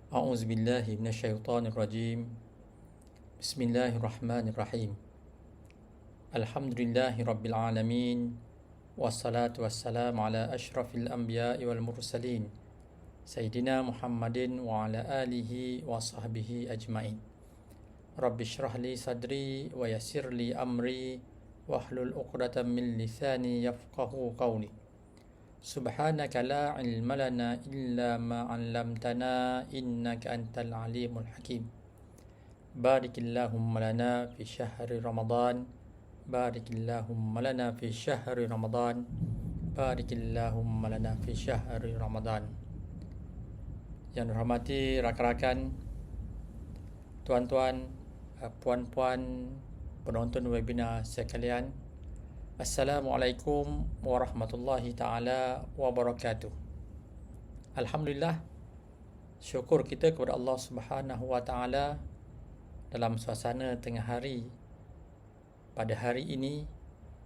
أعوذ بالله من الشيطان الرجيم بسم الله الرحمن الرحيم الحمد لله رب العالمين والصلاة والسلام على أشرف الأنبياء والمرسلين سيدنا محمد وعلى آله وصحبه أجمعين رب اشرح لي صدري ويسر لي أمري واحلل عقدة من لساني يفقه قولي سبحانك لا علم لنا إلا ما علمتنا إنك أنت العليم الحكيم بارك اللهم لنا في شهر رمضان بارك اللهم لنا في شهر رمضان بارك اللهم لنا في شهر رمضان. Yang dirahmati rakan-rakan, tuan-tuan, puan-puan, penonton webinar sekalian, Assalamualaikum warahmatullahi ta'ala wabarakatuh. Alhamdulillah, syukur kita kepada Allah Subhanahu wa ta'ala dalam suasana tengah hari. Pada hari ini,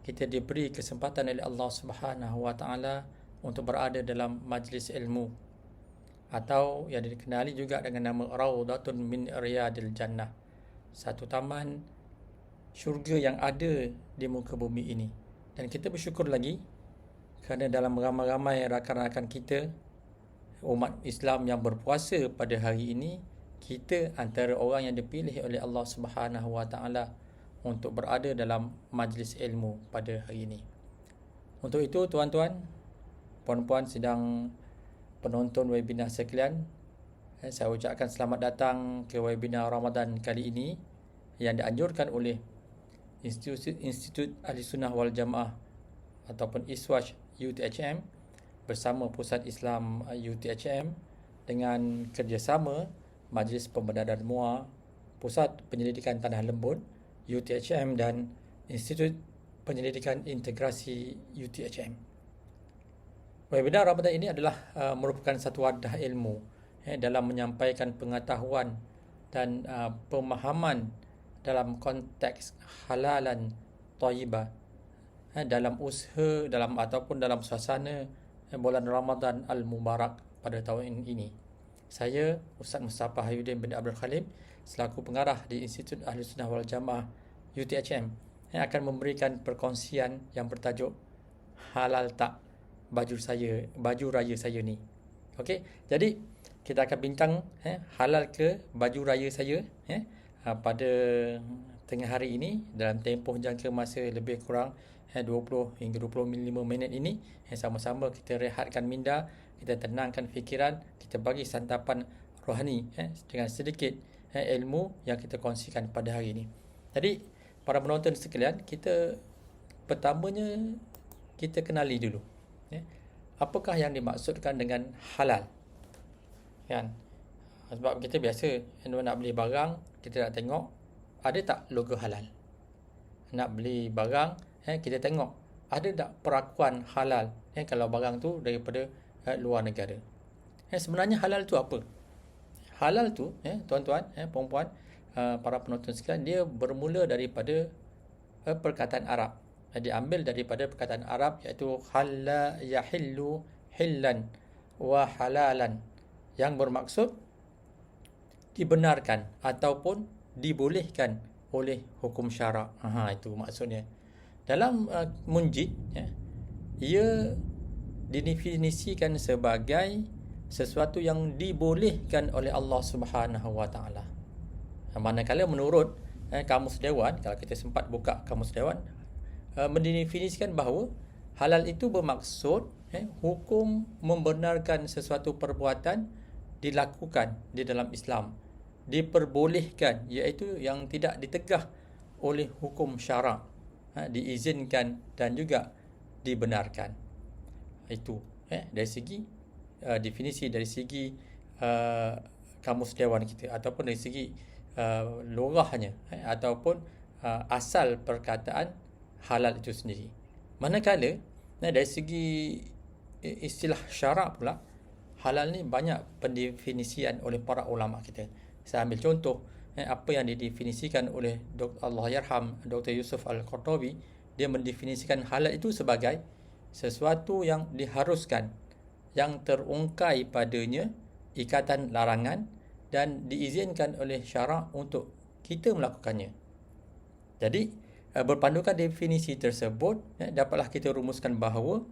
kita diberi kesempatan oleh Allah Subhanahu wa ta'ala untuk berada dalam majlis ilmu, atau yang dikenali juga dengan nama Raudatun min Riyadil Jannah, satu taman syurga yang ada di muka bumi ini. Dan kita bersyukur lagi kerana dalam ramai-ramai rakan-rakan kita, umat Islam yang berpuasa pada hari ini, kita antara orang yang dipilih oleh Allah Subhanahu wa ta'ala untuk berada dalam majlis ilmu pada hari ini. Untuk itu, tuan-tuan, puan-puan sedang penonton webinar sekalian, saya ucapkan selamat datang ke webinar Ramadan kali ini yang dianjurkan oleh Institut Ahli Sunnah wal Jamaah ataupun ISWAJ UTHM bersama Pusat Islam UTHM dengan kerjasama Majlis Pembenaran MUA, Pusat Penyelidikan Tanah Lembut UTHM dan Institut Penyelidikan Integrasi UTHM. Webinar Ramadan ini adalah merupakan satu wadah ilmu dalam menyampaikan pengetahuan dan pemahaman dalam konteks halalan thayyibah dalam usaha ataupun dalam suasana bulan Ramadan Al-Mubarak pada tahun ini. Saya Ustaz Mustafa Hayuddin bin Abdul Khalib selaku pengarah di Institut Ahli Sunnah wal Jamaah UTHM yang akan memberikan perkongsian yang bertajuk halal tak baju raya saya ni. Okey, jadi kita akan bincang halal ke baju raya saya pada tengah hari ini dalam tempoh jangka masa lebih kurang 20 hingga 25 minit ini. Sama-sama kita rehatkan minda, kita tenangkan fikiran, kita bagi santapan rohani dengan sedikit ilmu yang kita kongsikan pada hari ini. Jadi para penonton sekalian, kita pertamanya kita kenali dulu apakah yang dimaksudkan dengan halal, kan? Sebab kita biasa nak beli barang, kita nak tengok ada tak logo halal. Nak beli barang, kita tengok ada tak perakuan halal kalau barang tu daripada luar negara. Sebenarnya halal tu apa? Halal tu, tuan-tuan, puan-puan, para penonton sekalian, dia bermula daripada perkataan Arab. Diambil daripada perkataan Arab, iaitu halla yahillu hillan wa halalan, yang bermaksud dibenarkan ataupun dibolehkan oleh hukum syarak. Itu maksudnya. Dalam munjid, ia didefinisikan sebagai sesuatu yang dibolehkan oleh Allah Subhanahu wa ta'ala. Manakala menurut Kamus Dewan, kalau kita sempat buka Kamus Dewan, mendefinisikan bahawa halal itu bermaksud hukum membenarkan sesuatu perbuatan dilakukan di dalam Islam, diperbolehkan, iaitu yang tidak ditegah oleh hukum syarak, diizinkan dan juga dibenarkan. Itu dari segi definisi, dari segi Kamus Dewan kita, ataupun dari segi logahnya ataupun asal perkataan halal itu sendiri. Manakala dari segi istilah syarak pula, halal ni banyak pendefinisian oleh para ulama kita. Saya ambil contoh apa yang didefinisikan oleh Allahyarham Dr. Yusuf Al-Qardawi. Dia mendefinisikan halal itu sebagai sesuatu yang diharuskan, yang terungkai padanya ikatan larangan dan diizinkan oleh syarak untuk kita melakukannya. Jadi berpandukan definisi tersebut, dapatlah kita rumuskan bahawa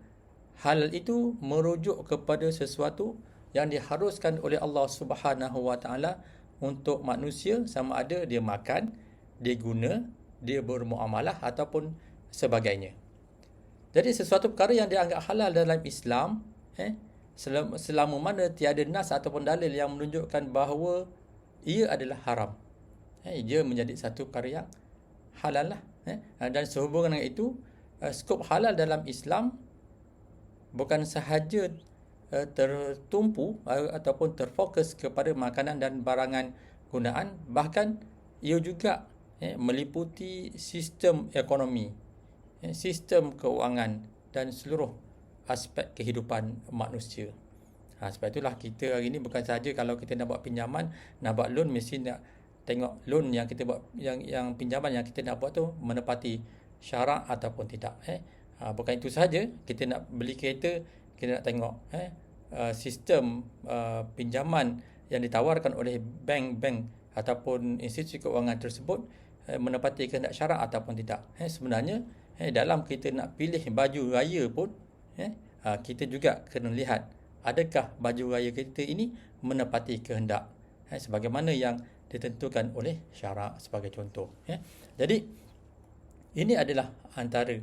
halal itu merujuk kepada sesuatu yang diharuskan oleh Allah Subhanahu Wa Taala untuk manusia, sama ada dia makan, dia guna, dia bermuamalah ataupun sebagainya. Jadi sesuatu perkara yang dianggap halal dalam Islam, selama mana tiada nas ataupun dalil yang menunjukkan bahawa ia adalah haram, ia menjadi satu perkara yang halal lah. Dan sehubungan dengan itu, skop halal dalam Islam bukan sahaja tertumpu ataupun terfokus kepada makanan dan barangan gunaan, bahkan ia juga meliputi sistem ekonomi, sistem keuangan dan seluruh aspek kehidupan manusia. Sebab itulah kita hari ini bukan sahaja kalau kita nak buat pinjaman, nak buat loan, mesti nak tengok loan yang kita buat, yang pinjaman yang kita nak buat tu menepati syarak ataupun tidak. Bukan itu sahaja, kita nak beli kereta, kita nak tengok sistem pinjaman yang ditawarkan oleh bank-bank ataupun institusi keuangan tersebut menepati kehendak syarak ataupun tidak. Sebenarnya dalam kita nak pilih baju raya pun, kita juga kena lihat adakah baju raya kita ini menepati kehendak sebagaimana yang ditentukan oleh syarak sebagai contoh. Jadi ini adalah antara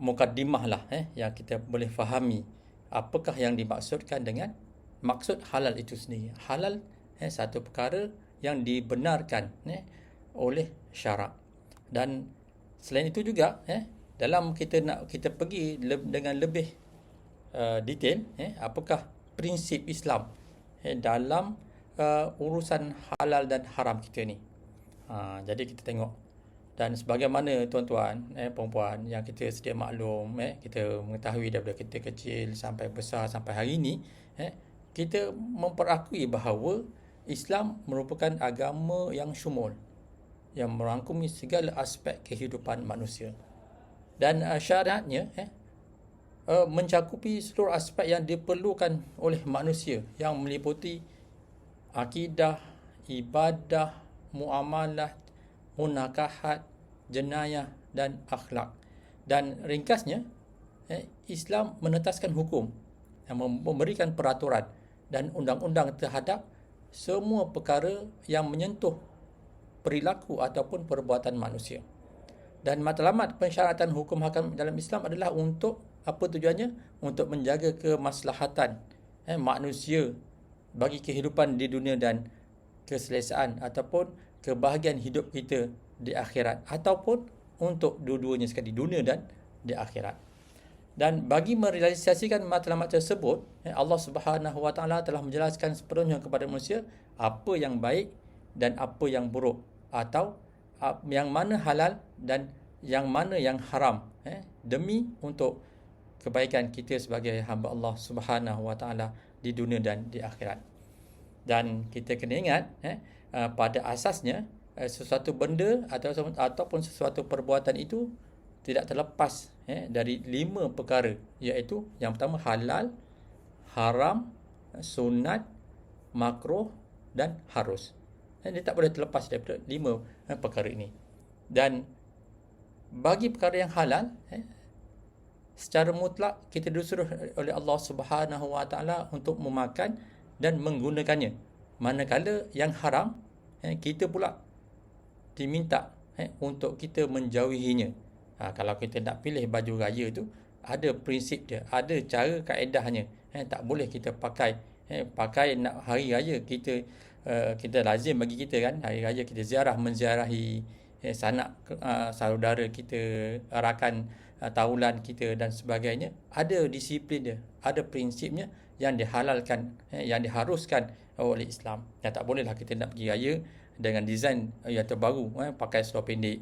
mukaddimah lah yang kita boleh fahami apakah yang dimaksudkan dengan maksud halal itu sendiri. Halal satu perkara yang dibenarkan oleh syarak. Dan selain itu juga dalam kita pergi dengan lebih detail, apakah prinsip Islam dalam urusan halal dan haram kita ni. Jadi kita tengok, dan sebagaimana tuan-tuan, perempuan yang kita sedia maklum, kita mengetahui daripada kita kecil sampai besar sampai hari ini, kita memperakui bahawa Islam merupakan agama yang syumul, yang merangkumi segala aspek kehidupan manusia. Dan syariatnya mencakupi seluruh aspek yang diperlukan oleh manusia, yang meliputi akidah, ibadah, muamalah, munakahat, jenayah dan akhlak. Dan ringkasnya, Islam menetaskan hukum yang memberikan peraturan dan undang-undang terhadap semua perkara yang menyentuh perilaku ataupun perbuatan manusia. Dan matlamat pensyaratan hukum hakam dalam Islam adalah untuk apa tujuannya? Untuk menjaga kemaslahatan manusia bagi kehidupan di dunia dan keselesaan ataupun kebahagiaan hidup kita di akhirat, ataupun untuk dua-duanya sekali, di dunia dan di akhirat. Dan bagi merealisasikan matlamat tersebut, Allah Subhanahu Wa Taala telah menjelaskan sepenuhnya kepada manusia apa yang baik dan apa yang buruk, atau yang mana halal dan yang mana yang haram, demi untuk kebaikan kita sebagai hamba Allah Subhanahu Wa Taala di dunia dan di akhirat. Dan kita kena ingat, pada asasnya sesuatu benda ataupun sesuatu perbuatan itu tidak terlepas dari 5 perkara, iaitu yang pertama halal, haram, sunat, makruh dan harus. Dia tak boleh terlepas daripada 5 perkara ini. Dan bagi perkara yang halal, secara mutlak kita disuruh oleh Allah Subhanahu Wa Taala untuk memakan dan menggunakannya. Manakala yang haram, kita pula diminta untuk kita menjauhinya. Kalau kita nak pilih baju raya tu, ada prinsip dia, ada cara kaedahnya. Tak boleh kita pakai nak hari raya kita lazim bagi kita kan, hari raya kita menziarahi sanak saudara kita, rakan taulan kita dan sebagainya. Ada disiplin dia, ada prinsipnya yang dihalalkan, yang diharuskan oleh Islam. Tak bolehlah kita nak pergi raya dengan desain yang terbaru, pakai seluar pendek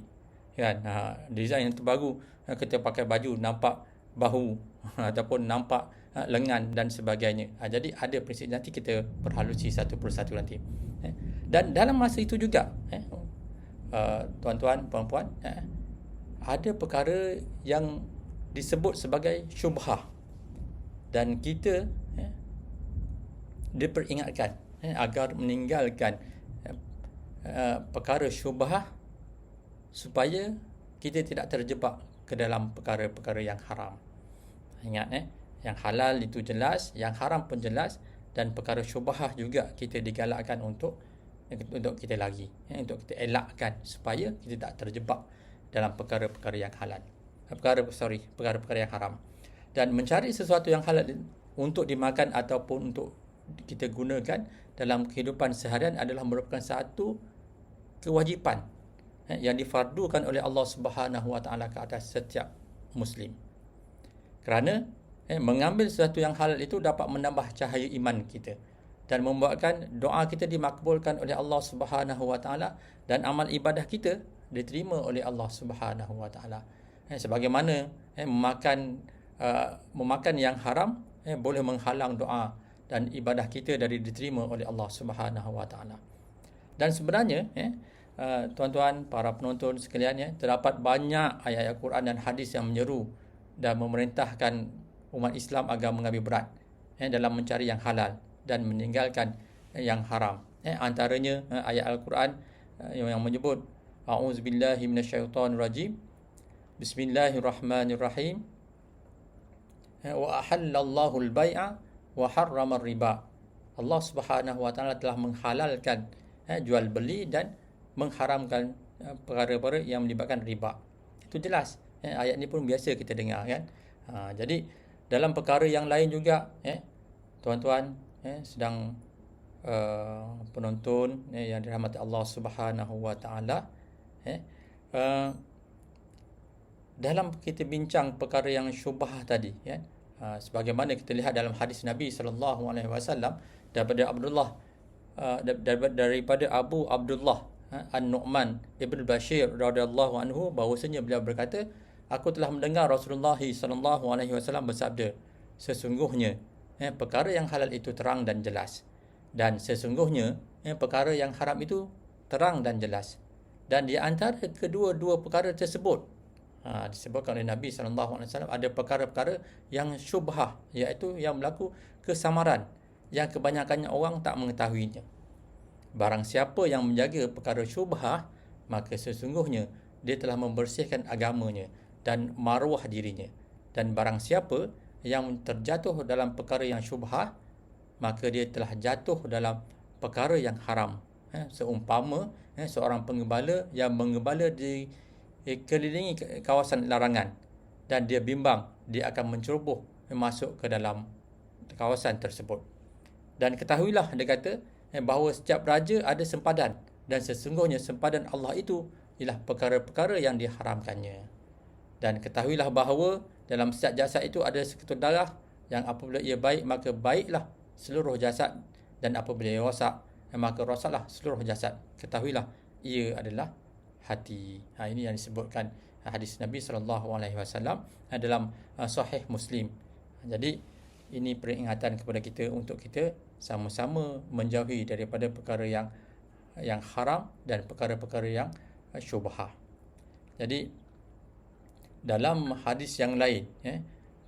kan, desain yang terbaru, kita pakai baju nampak bahu ataupun nampak lengan dan sebagainya. Jadi ada prinsip, nanti kita perhalusi satu persatu nanti. Dan dalam masa itu juga, tuan-tuan, puan-puan, ada perkara yang disebut sebagai syubhah, dan kita diperingatkan agar meninggalkan perkara syubhah supaya kita tidak terjebak ke dalam perkara-perkara yang haram. Ingat yang halal itu jelas, yang haram pun jelas, dan perkara syubhah juga kita digalakkan untuk kita lari, untuk kita elakkan supaya kita tak terjebak dalam perkara-perkara yang halal. Perkara-perkara yang haram. Dan mencari sesuatu yang halal untuk dimakan ataupun untuk kita gunakan dalam kehidupan seharian adalah merupakan satu kewajipan yang difardukan oleh Allah Subhanahu Wa Taala ke atas setiap Muslim. Kerana mengambil sesuatu yang halal itu dapat menambah cahaya iman kita dan membuatkan doa kita dimakbulkan oleh Allah Subhanahu Wa Taala dan amal ibadah kita diterima oleh Allah Subhanahu Wa Taala. Sebagaimana memakan yang haram boleh menghalang doa dan ibadah kita dari diterima oleh Allah Subhanahu Wa Taala. Dan sebenarnya tuan-tuan para penonton sekalian, terdapat banyak ayat-ayat Quran dan hadis yang menyeru dan memerintahkan umat Islam agar mengambil berat dalam mencari yang halal dan meninggalkan yang haram. Antaranya ayat Al-Quran yang menyebut A'udzubillahi minasyaitonirrajim. Bismillahirrahmanirrahim. Wa ahallallahu al-bai'a wa harrama riba. Allah Subhanahu Wa Taala telah menghalalkan jual beli dan mengharamkan perkara-perkara yang melibatkan riba. Itu jelas. Ayat ni pun biasa kita dengar kan. Jadi dalam perkara yang lain juga tuan-tuan sedang penonton yang dirahmati Allah Subhanahu Wa Taala, dalam kita bincang perkara yang syubhah tadi, sebagaimana kita lihat dalam hadis Nabi sallallahu alaihi wasallam daripada Abu Abdullah An-Nu'man Ibn Bashir radhiyallahu anhu, bahawasanya beliau berkata, aku telah mendengar Rasulullah sallallahu alaihi wasallam bersabda, sesungguhnya perkara yang halal itu terang dan jelas, dan sesungguhnya perkara yang haram itu terang dan jelas, dan di antara kedua-dua perkara tersebut disebutkan oleh Nabi sallallahu alaihi wasallam ada perkara-perkara yang syubhah, iaitu yang berlaku kesamaran yang kebanyakannya orang tak mengetahuinya. Barang siapa yang menjaga perkara syubhah, maka sesungguhnya dia telah membersihkan agamanya dan maruah dirinya. Dan barang siapa yang terjatuh dalam perkara yang syubhah, maka dia telah jatuh dalam perkara yang haram. Seumpama seorang penggembala yang menggembala di kelilingi kawasan larangan dan dia bimbang dia akan menceroboh masuk ke dalam kawasan tersebut. Dan ketahuilah, dia kata, bahawa setiap raja ada sempadan, dan sesungguhnya sempadan Allah itu ialah perkara-perkara yang diharamkannya. Dan ketahuilah bahawa dalam setiap jasad itu ada seketul darah yang apabila ia baik, maka baiklah seluruh jasad, dan apabila ia rosak, maka rosaklah seluruh jasad. Ketahuilah ia adalah hati. Ini yang disebutkan hadis Nabi SAW dalam Sahih Muslim. Jadi ini peringatan kepada kita untuk kita sama-sama menjauhi daripada perkara yang haram dan perkara-perkara yang syubhah. Jadi dalam hadis yang lain,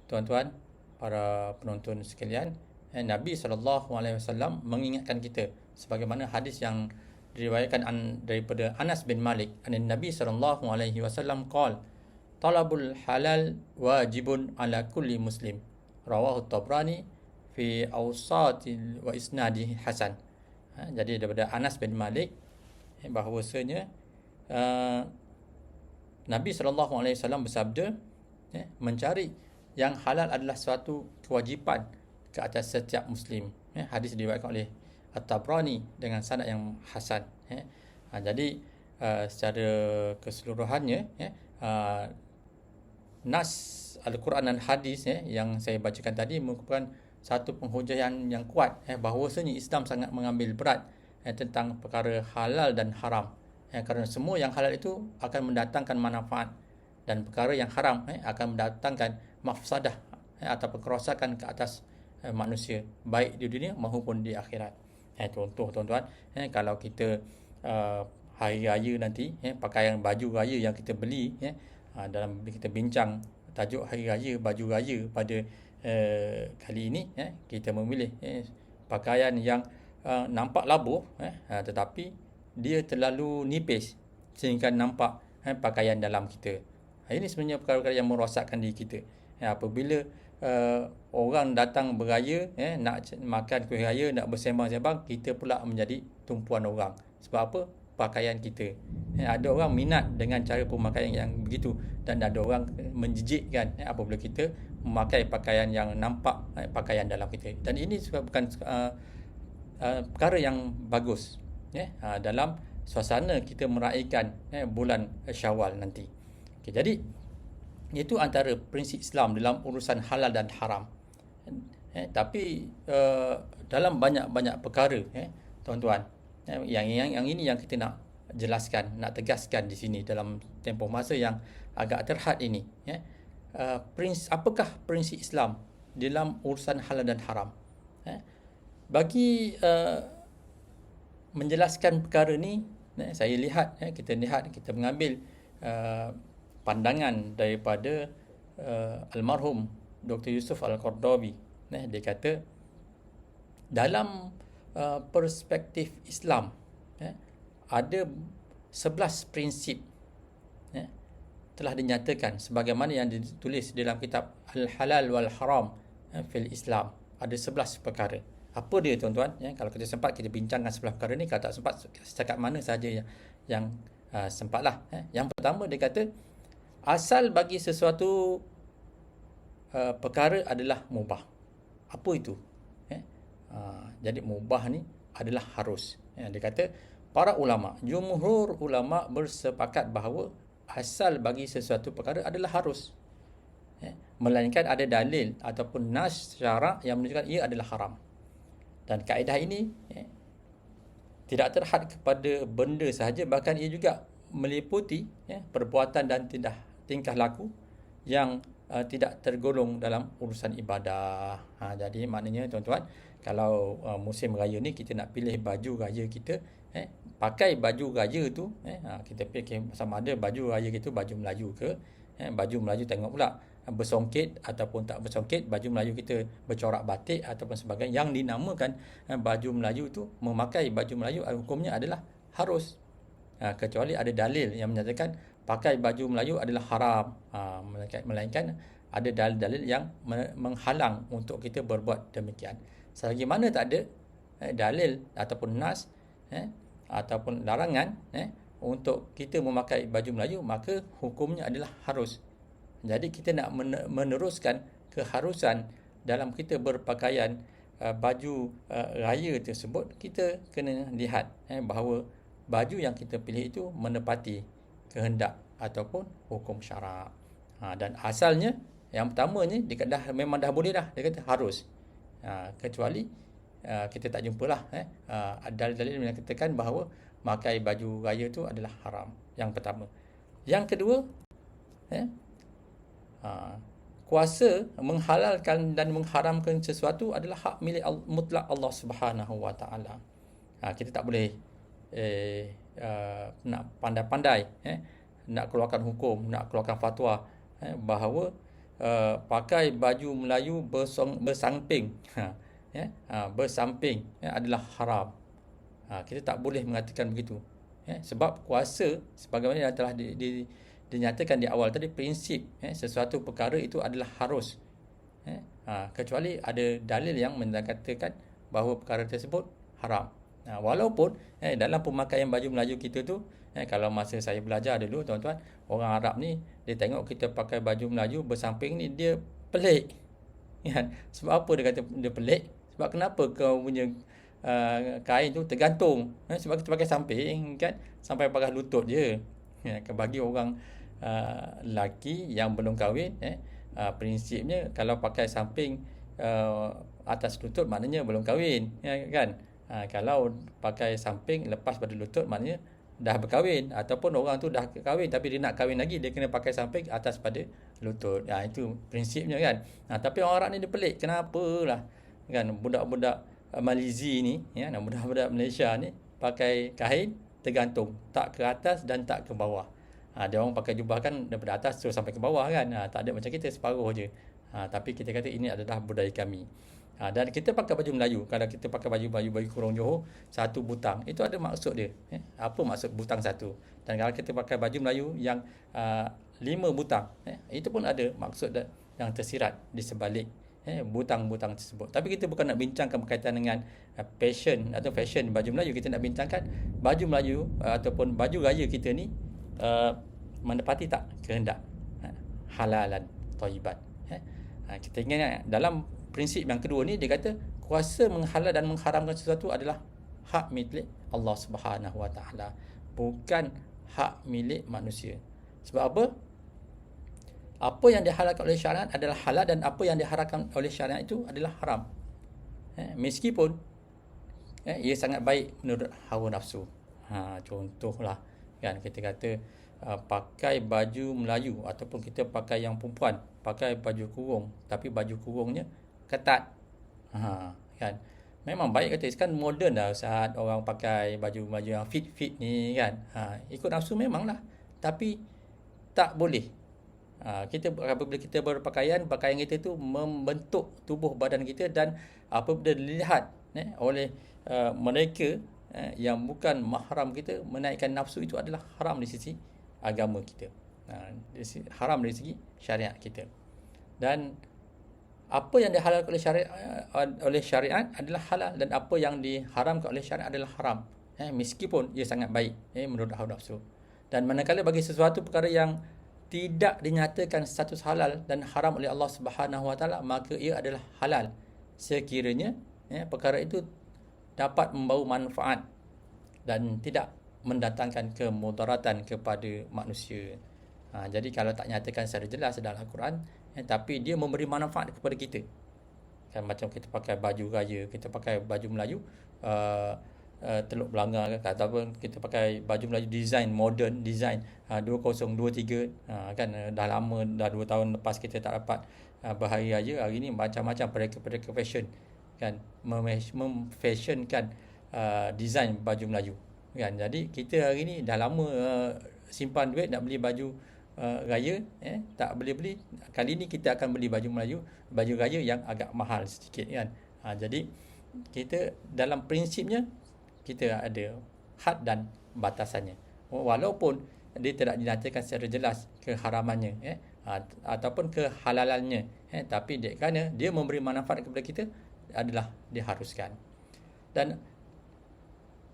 tuan-tuan para penonton sekalian, Nabi SAW mengingatkan kita sebagaimana hadis yang diriwayatkan daripada Anas bin Malik, Nabi SAW qala, talabul halal wajibun ala kulli muslim, rawahu Tabrani fi awsatil wa isnadi hasan. Jadi daripada Anas bin Malik bahawasanya Nabi SAW bersabda, mencari yang halal adalah suatu kewajipan ke atas setiap muslim. Hadis diriwayatkan oleh At-Tabrani dengan sanad yang hasan. Jadi secara keseluruhannya, nas Al-Quran dan hadis yang saya bacakan tadi merupakan satu penghujaian yang kuat bahawasanya Islam sangat mengambil berat tentang perkara halal dan haram, kerana semua yang halal itu akan mendatangkan manfaat, dan perkara yang haram akan mendatangkan mafsadah atau kerosakan ke atas manusia, baik di dunia maupun di akhirat. Contoh tuan-tuan, kalau kita hari raya nanti, pakaian baju raya yang kita beli, dalam kita bincang tajuk hari raya baju raya pada kali ini, kita memilih pakaian yang nampak labuh, tetapi dia terlalu nipis sehingga nampak pakaian dalam kita. Ini sebenarnya perkara-perkara yang merosakkan diri kita. Apabila orang datang beraya, nak makan kuih raya, nak bersembang-sembang, kita pula menjadi tumpuan orang. Sebab apa? Pakaian kita. Ada orang minat dengan cara pemakaian yang begitu, dan ada orang menjijikkan apabila kita memakai pakaian yang nampak pakaian dalam kita. Dan ini bukan perkara yang bagus dalam suasana kita meraihkan bulan Syawal nanti. Jadi itu antara prinsip Islam dalam urusan halal dan haram. Tapi dalam banyak-banyak perkara, tuan-tuan, yang ini yang kita nak jelaskan, nak tegaskan di sini dalam tempoh masa yang agak terhad ini. Apakah prinsip Islam dalam urusan halal dan haram? Bagi menjelaskan perkara ni, kita mengambil pandangan daripada almarhum Dr. Yusuf Al-Qaradawi. Dia kata dalam perspektif Islam ada 11 prinsip telah dinyatakan sebagaimana yang ditulis dalam kitab Al-Halal wal Haram fil Islam. Ada 11 perkara. Apa dia, tuan-tuan? Kalau kita sempat, kita bincangkan 11 perkara ni. Kalau tak sempat, setakat mana saja yang sempatlah. Yang pertama, dia kata asal bagi sesuatu perkara adalah mubah. Apa itu? Jadi mubah ni adalah harus. Dia kata para ulama, jumhur ulama bersepakat bahawa asal bagi sesuatu perkara adalah harus, melainkan ada dalil ataupun nas syarak yang menunjukkan ia adalah haram. Dan kaedah ini tidak terhad kepada benda sahaja, bahkan ia juga meliputi perbuatan dan tingkah laku yang tidak tergolong dalam urusan ibadah. Jadi maknanya, tuan-tuan, kalau musim raya ni kita nak pilih baju raya kita, pakai baju raya tu, kita fikir sama ada baju raya kita baju Melayu ke, baju Melayu tengok pula bersongket ataupun tak bersongket, baju Melayu kita bercorak batik ataupun sebagainya. Yang dinamakan baju Melayu tu, memakai baju Melayu hukumnya adalah harus, kecuali ada dalil yang menyatakan pakai baju Melayu adalah haram, melainkan ada dalil-dalil yang menghalang untuk kita berbuat demikian. Selagi mana tak ada dalil ataupun nas ataupun larangan untuk kita memakai baju Melayu, maka hukumnya adalah harus. Jadi kita nak meneruskan keharusan dalam kita berpakaian baju raya tersebut, kita kena lihat bahawa baju yang kita pilih itu menepati kehendak ataupun hukum syarak. Dan asalnya, yang pertamanya dia memang dah boleh dah, dia kata harus. Kecuali kita tak jumpalah dalil-dalil yang menyatakan bahawa memakai baju raya itu adalah haram. Yang pertama. Yang kedua, kuasa menghalalkan dan mengharamkan sesuatu adalah hak milik mutlak Allah Subhanahu Wa Taala. Kita tak boleh nak pandai-pandai nak keluarkan hukum, nak keluarkan fatwa bahawa pakai baju Melayu bersamping bersamping adalah haram. Kita tak boleh mengatakan begitu, sebab kuasa sebagaimana yang telah dinyatakan di awal tadi, prinsip sesuatu perkara itu adalah harus, kecuali ada dalil yang menyatakan bahawa perkara tersebut haram. Walaupun dalam pemakaian baju Melayu kita tu, kalau masa saya belajar dulu, tuan-tuan, orang Arab ni dia tengok kita pakai baju Melayu bersamping ni, dia pelik. Sebab apa dia kata dia pelik? Sebab kenapa kau punya kain tu tergantung? Sebab kita pakai samping kan, sampai pakai lutut je. Bagi orang lelaki yang belum kahwin, prinsipnya kalau pakai samping atas lutut maknanya belum kahwin, kan? Kalau pakai samping lepas pada lutut maknanya dah berkahwin, ataupun orang tu dah kahwin tapi dia nak kahwin lagi, dia kena pakai samping atas pada lutut. Itu prinsipnya, kan? Tapi orang Arab ni dia pelik. Kenapalah, kan? Budak-budak Malizi ni, budak-budak Malaysia ni pakai kain tergantung, tak ke atas dan tak ke bawah. Dia orang pakai jubah kan daripada atas terus sampai ke bawah, kan? Tak ada macam kita separuh je. Tapi kita kata ini adalah budaya kami. Dan kita pakai baju Melayu. Kalau kita pakai baju kurung Johor, satu butang, itu ada maksud dia. Apa maksud butang satu? Dan kalau kita pakai baju Melayu yang 5 butang, itu pun ada maksud yang tersirat di sebalik butang-butang tersebut. Tapi kita bukan nak bincangkan berkaitan dengan passion atau fashion baju Melayu. Kita nak bincangkan baju Melayu ataupun baju raya kita ni menepati tak kehendak halalan thayyiban. Kita ingat dalam prinsip yang kedua ni, dia kata kuasa menghalal dan mengharamkan sesuatu adalah hak milik Allah Subhanahu Wa Taala, bukan hak milik manusia. Sebab apa? Apa yang dihalalkan oleh syariat adalah halal dan apa yang diharamkan oleh syariat itu adalah haram. Meskipun ia sangat baik menurut hawa nafsu. Contohlah kan, kita kata pakai baju Melayu ataupun kita pakai yang perempuan pakai baju kurung, tapi baju kurungnya ketat. Kan. Memang baik kata, kan moden dah saat orang pakai baju-baju yang fit-fit ni kan. Ikut nafsu memanglah. Tapi tak boleh. Apabila kita berpakaian, pakaian kita tu membentuk tubuh badan kita, dan apabila dilihat oleh mereka yang bukan mahram kita, menaikkan nafsu itu adalah haram di sisi agama kita. Haram dari segi syariat kita. Dan apa yang dihalalkan oleh syariat adalah halal, dan apa yang diharamkan oleh syariat adalah haram. Meskipun ia sangat baik menurut hawa nafsu. Dan manakala bagi sesuatu perkara yang tidak dinyatakan status halal dan haram oleh Allah Subhanahu Wa Taala, maka ia adalah halal sekiranya perkara itu dapat membawa manfaat dan tidak mendatangkan kemudaratan kepada manusia. Jadi kalau tak nyatakan secara jelas dalam Al-Quran, tapi dia memberi manfaat kepada kita. Kan macam kita pakai baju raya, kita pakai baju Melayu Teluk Belanga ataupun kita pakai baju Melayu design modern, design 2023 kan, dah lama, dah 2 tahun lepas kita tak dapat berhari raya. Hari ni macam-macam mereka fashion kan, memfashionkan design baju Melayu kan. Jadi kita hari ni dah lama simpan duit nak beli baju raya, tak boleh beli. Kali ni kita akan beli baju Melayu, baju raya yang agak mahal sedikit kan. Jadi kita dalam prinsipnya kita ada had dan batasannya, walaupun dia tidak dinyatakan secara jelas keharamannya ataupun kehalalannya, tapi kerana dia memberi manfaat kepada kita adalah diharuskan. Dan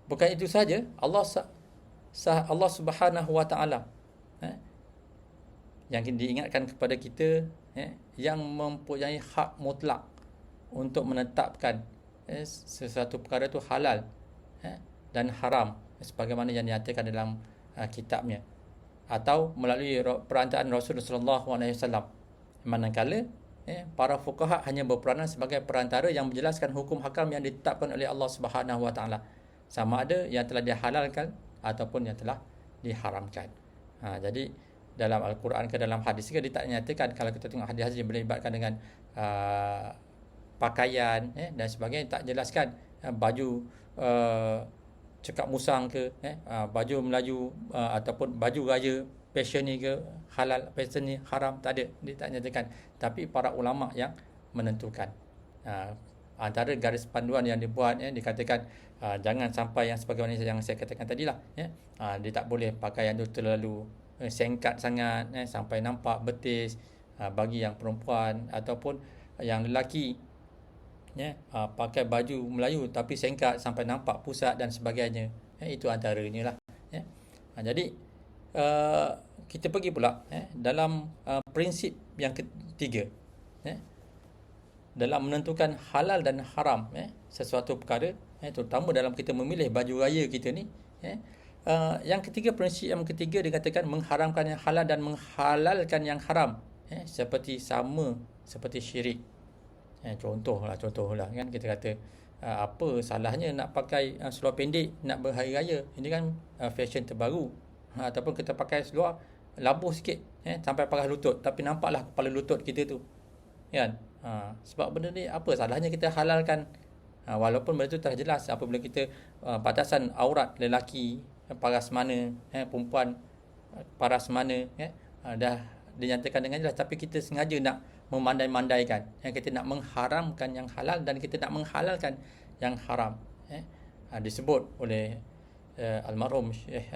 bukan itu saja, Allah Subhanahu Wa Taala yang diingatkan kepada kita yang mempunyai hak mutlak untuk menetapkan sesuatu perkara itu halal dan haram sebagaimana yang dinyatakan dalam kitabnya atau melalui perantaraan Rasulullah sallallahu alaihi wasallam. Manakala para fuqaha hanya berperanan sebagai perantara yang menjelaskan hukum hakam yang ditetapkan oleh Allah Subhanahu Wa Taala, sama ada yang telah dihalalkan ataupun yang telah diharamkan. Jadi dalam Al-Quran ke dalam hadis ke, dia tak nyatakan. Kalau kita tengok hadis-hadis yang melibatkan dengan pakaian dan sebagainya, tak jelaskan baju cekak musang ke baju Melayu ataupun baju raya fashion ni ke halal, fashion ni haram, tak ada, dia tak nyatakan. Tapi para ulama yang menentukan. Antara garis panduan yang dibuat, dikatakan jangan sampai yang sebagaimana yang saya katakan tadilah, dia tak boleh pakaian tu terlalu singkat sangat sampai nampak betis bagi yang perempuan, ataupun yang lelaki pakai baju Melayu tapi singkat sampai nampak pusat dan sebagainya. Itu antaranya lah. Jadi kita pergi pula dalam prinsip yang ketiga, dalam menentukan halal dan haram sesuatu perkara, terutama dalam kita memilih baju raya kita ni. Yang ketiga, prinsip yang ketiga dikatakan mengharamkan yang halal dan menghalalkan yang haram, seperti syirik. Contohlah kan, kita kata apa salahnya nak pakai seluar pendek nak berhari raya. Ini kan fashion terbaru. Ataupun kita pakai seluar labuh sikit sampai paras lutut, tapi nampaklah kepala lutut kita tu kan. Sebab benda ni apa salahnya kita halalkan, walaupun benda tu telah jelas apabila kita batasan aurat lelaki paras mana, perempuan paras mana, dah dinyatakan dengan jelas, tapi kita sengaja nak memandai-mandaikan, kita nak mengharamkan yang halal dan kita nak menghalalkan yang haram. Disebut oleh almarhum Syekh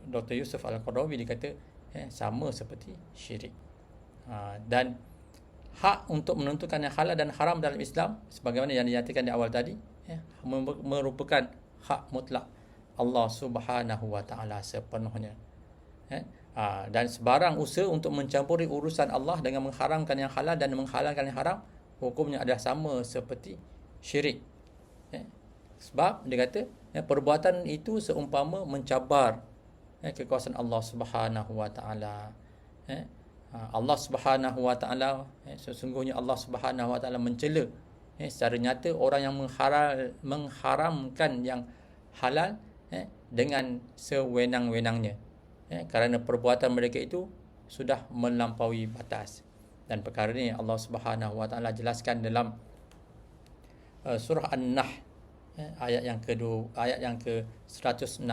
Dr. Yusuf Al-Qaradawi, dia kata sama seperti syirik. Dan hak untuk menentukan yang halal dan haram dalam Islam, sebagaimana yang dinyatakan di awal tadi, merupakan hak mutlak Allah Subhanahu wa taala sepenuhnya. Dan sebarang usaha untuk mencampuri urusan Allah dengan mengharamkan yang halal dan menghalalkan yang haram, hukumnya adalah sama seperti syirik. Sebab dia kata perbuatan itu seumpama mencabar kekuasaan Allah Subhanahu wa taala. Allah Subhanahu wa taala, sesungguhnya Allah Subhanahu wa taala mencela secara nyata orang yang mengharamkan yang halal dengan sewenang-wenangnya, kerana perbuatan mereka itu sudah melampaui batas. Dan perkara ini Allah Subhanahu wa taala jelaskan dalam surah An-Nahl, ayat yang ke-116.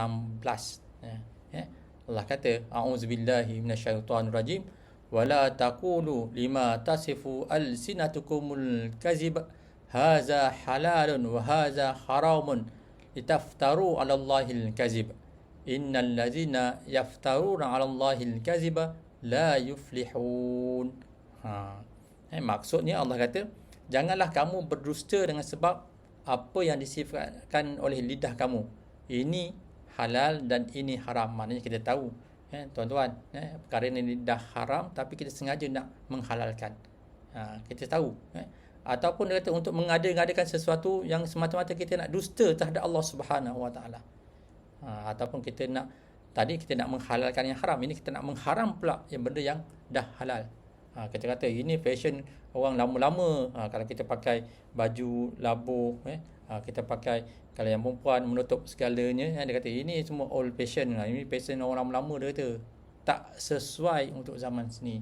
Allah kata, a'udzubillahi minasyaitonir rajim, wala taqulu lima tasifu alsinatukumul kazib hadza halalun wa hadza haramun litaftaru 'ala Allahil kazib innal ladzina yaftaruna 'ala Allahil kaziba la yuflihun. Maksudnya Allah kata, janganlah kamu berdusta dengan sebab apa yang disifatkan oleh lidah kamu. Ini halal dan ini haram. Maknanya kita tahu, tuan-tuan, perkara ini dah haram tapi kita sengaja nak menghalalkan. Kita tahu. Ataupun dia kata untuk mengada-ngadakan sesuatu yang semata-mata kita nak dusta terhadap Allah Subhanahu wa taala. Ataupun kita nak, tadi kita nak menghalalkan yang haram, ini kita nak mengharam pula yang benda yang dah halal. Kita kata ini fashion orang lama-lama. Kalau kita pakai baju labuh, kita pakai, kalau yang perempuan menutup segalanya, dia kata ini semua old fashion, ini fashion orang lama-lama. Dia kata tak sesuai untuk zaman sini.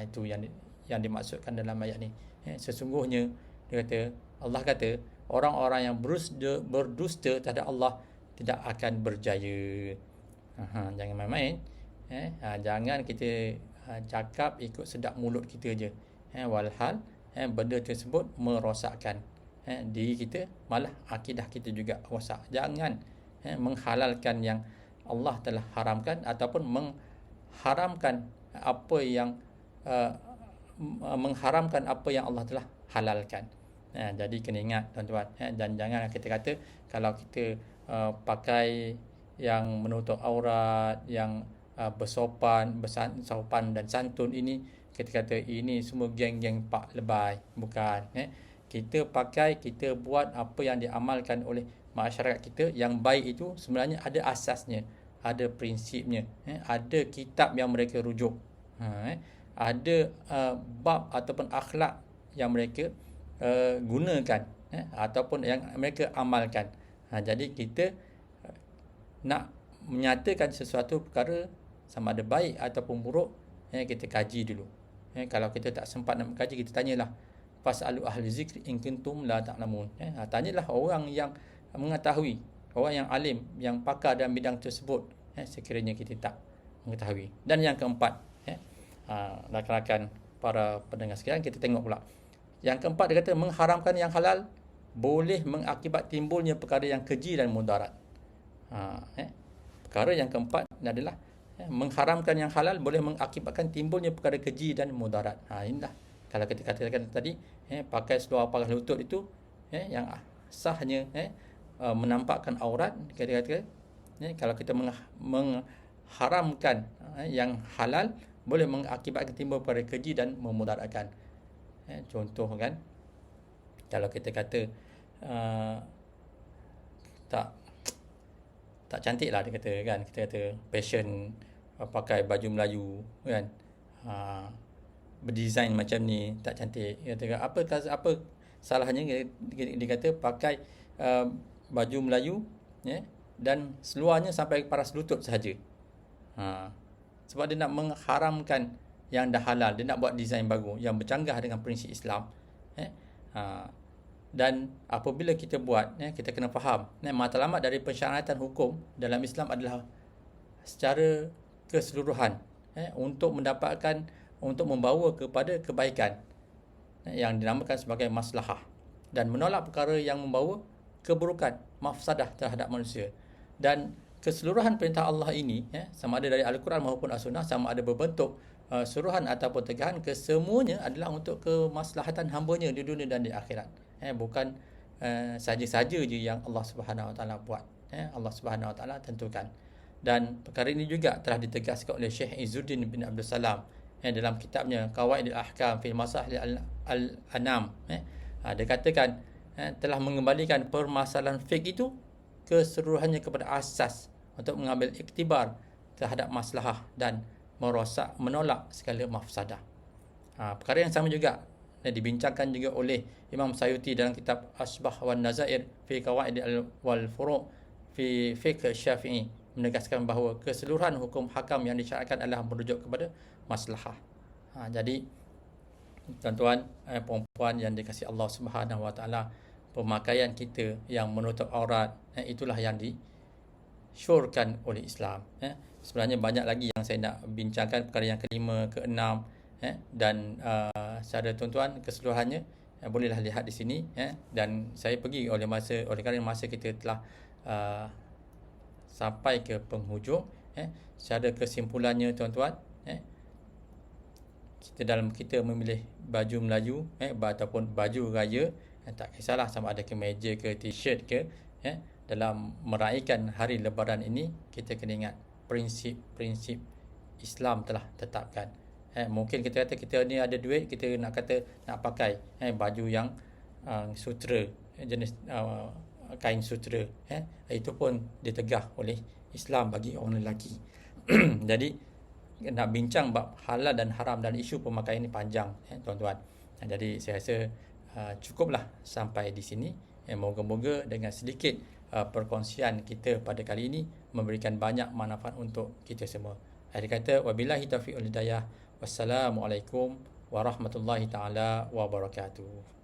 Itu yang dimaksudkan dalam ayat ni. Sesungguhnya dia kata, Allah kata orang-orang yang berdusta terhadap Allah tidak akan berjaya. Jangan main-main. Jangan kita cakap ikut sedap mulut kita je. Walhal benda tersebut merosakkan diri kita, malah akidah kita juga rosak. Jangan menghalalkan yang Allah telah haramkan ataupun mengharamkan apa yang Allah telah halalkan. Jadi kena ingat, tuan-tuan, dan jangan kita kata kalau kita pakai yang menutup aurat, yang bersopan dan santun, ini kita kata ini semua geng-geng pak lebay. Bukan. Kita pakai, kita buat apa yang diamalkan oleh masyarakat kita yang baik itu sebenarnya ada asasnya, ada prinsipnya, ada kitab yang mereka rujuk, ada bab ataupun akhlak yang mereka gunakan, ataupun yang mereka amalkan. Jadi kita nak menyatakan sesuatu perkara sama ada baik ataupun buruk, kita kaji dulu. Kalau kita tak sempat nak mengkaji, kita tanyalah, fasalu ahli zikri in kuntum la ta'lamun. Tanyalah orang yang mengetahui, orang yang alim, yang pakar dalam bidang tersebut, sekiranya kita tak mengetahui. Dan yang keempat, rakan-rakan para pendengar sekalian, kita tengok pula. Yang keempat, dia kata mengharamkan yang halal boleh mengakibat timbulnya perkara yang keji dan mudarat. Perkara yang keempat adalah mengharamkan yang halal boleh mengakibatkan timbulnya perkara keji dan mudarat. Inilah kalau kita katakan tadi, pakai seluar paras lutut itu, yang sahnya menampakkan aurat, kata-kata, kalau kita mengharamkan yang halal boleh mengakibatkan timbul perkara keji dan memudaratkan. Contoh kan, kalau kita kata tak cantik lah, dia kata kan, kita kata fashion, pakai baju Melayu kan, berdesign macam ni tak cantik. Dia kata apa salahnya, dia kata pakai baju Melayu, dan seluarnya sampai paras lutut sahaja. Sebab dia nak mengharamkan yang dah halal, dia nak buat design baru yang bercanggah dengan prinsip Islam. Dan apabila kita buat, kita kena faham, matlamat dari pensyariatan hukum dalam Islam adalah secara keseluruhan, untuk mendapatkan untuk membawa kepada kebaikan yang dinamakan sebagai maslahah, dan menolak perkara yang membawa keburukan, mafsadah terhadap manusia. Dan keseluruhan perintah Allah ini, sama ada dari Al-Quran maupun As-Sunnah, sama ada berbentuk suruhan ataupun tegahan, kesemuanya adalah untuk kemaslahatan hamba-Nya di dunia dan di akhirat. Bukan saja-saja je yang Allah Subhanahu Wa Taala buat. Allah Subhanahu Wa Taala tentukan. Dan perkara ini juga telah ditegaskan oleh Syekh Izzuddin bin Abdul Salam dalam kitabnya Qawaidul Ahkam fi Masalih Al-Anam. Dia katakan telah mengembalikan permasalahan fiqh itu keseluruhannya kepada asas untuk mengambil iktibar terhadap maslahah dan merosak, menolak segala mafsadah. Perkara yang sama juga dibincangkan juga oleh Imam Sayuti dalam kitab Asbah wan Nazair fi Qawaid wal Furu' fi Fiqh Syafi'i, menegaskan bahawa keseluruhan hukum hakam yang disyariatkan adalah merujuk kepada maslahah. Jadi tuan-tuan, puan-puan yang dikasihi Allah Subhanahu Wa Taala, pemakaian kita yang menutup aurat, itulah yang disyorkan oleh Islam. Sebenarnya banyak lagi yang saya nak bincangkan, perkara yang kelima, keenam, dan secara tuan-tuan keseluruhannya bolehlah lihat di sini, dan saya pergi oleh kerana masa kita telah sampai ke penghujung. Secara kesimpulannya tuan-tuan, kita memilih baju Melayu ataupun baju raya, tak kisahlah sama ada kemeja ke t-shirt ke, dalam meraihkan hari Lebaran ini, kita kena ingat prinsip-prinsip Islam telah tetapkan. Mungkin kita kata kita ni ada duit, kita nak pakai baju yang sutera, jenis kain sutera, itu pun ditegah oleh Islam bagi orang lelaki. Jadi nak bincang bab halal dan haram dan isu pemakaian ini panjang, tuan-tuan. Jadi saya rasa cukuplah sampai di sini. Moga-moga dengan sedikit perkongsian kita pada kali ini memberikan banyak manfaat untuk kita semua. Akhir kata, wabillahi taufiq wal hidayah. Wassalamualaikum warahmatullahi taala wabarakatuh.